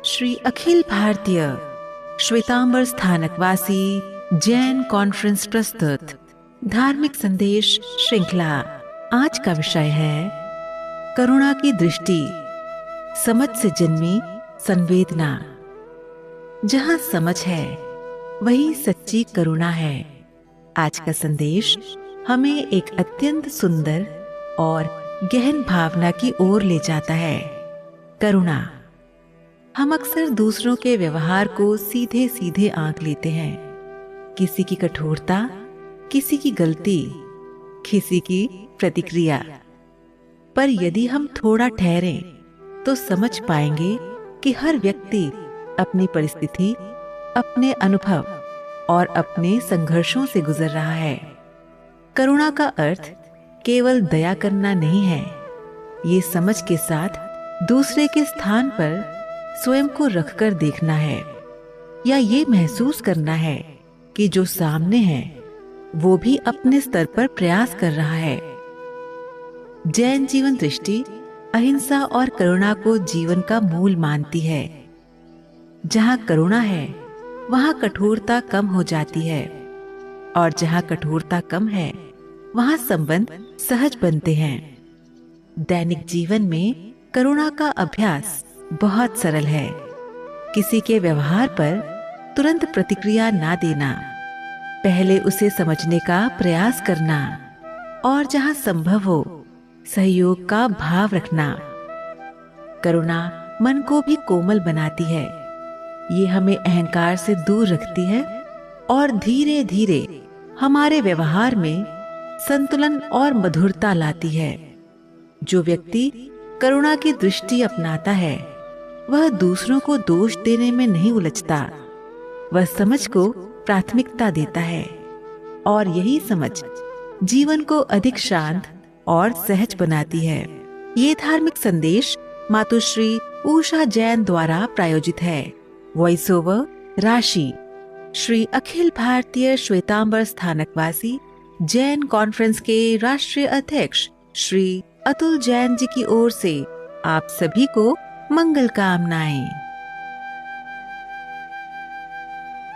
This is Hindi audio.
श्री अखिल भारतीय श्वेतांबर स्थानकवासी जैन कॉन्फ्रेंस प्रस्तुत धार्मिक संदेश श्रृंखला। आज का विषय है करुणा की दृष्टि, समझ से जन्मी संवेदना। जहां समझ है वही सच्ची करुणा है। आज का संदेश हमें एक अत्यंत सुंदर और गहन भावना की ओर ले जाता है। करुणा। हम अक्सर दूसरों के व्यवहार को सीधे सीधे आंक लेते हैं। किसी की कठोरता, किसी की गलती, किसी की प्रतिक्रिया। पर यदि हम थोड़ा ठहरें तो समझ पाएंगे कि हर व्यक्ति अपनी परिस्थिति, अपने अनुभव और अपने संघर्षों से गुजर रहा है। करुणा का अर्थ केवल दया करना नहीं है। ये समझ के साथ दूसरे के स्थान पर स्वयं को रखकर देखना है, या ये महसूस करना है कि जो सामने है वो भी अपने स्तर पर प्रयास कर रहा है। जैन जीवन दृष्टि अहिंसा और करुणा को जीवन का मूल मानती है। जहां करुणा है वहां कठोरता कम हो जाती है, और जहां कठोरता कम है वहां संबंध सहज बनते हैं। दैनिक जीवन में करुणा का अभ्यास बहुत सरल है। किसी के व्यवहार पर तुरंत प्रतिक्रिया ना देना, पहले उसे समझने का प्रयास करना, और जहां संभव हो सहयोग का भाव रखना। करुणा मन को भी कोमल बनाती है। ये हमें अहंकार से दूर रखती है और धीरे धीरे हमारे व्यवहार में संतुलन और मधुरता लाती है। जो व्यक्ति करुणा की दृष्टि अपनाता है वह दूसरों को दोष देने में नहीं उलझता। वह समझ को प्राथमिकता देता है, और यही समझ जीवन को अधिक शांत और सहज बनाती है। ये धार्मिक संदेश मातुश्री उषा जैन द्वारा प्रायोजित है। वॉइस ओवर राशि श्री अखिल भारतीय श्वेतांबर स्थानकवासी जैन कॉन्फ्रेंस के राष्ट्रीय अध्यक्ष श्री अतुल जैन जी की ओर से आप सभी को मंगल कामनाएं।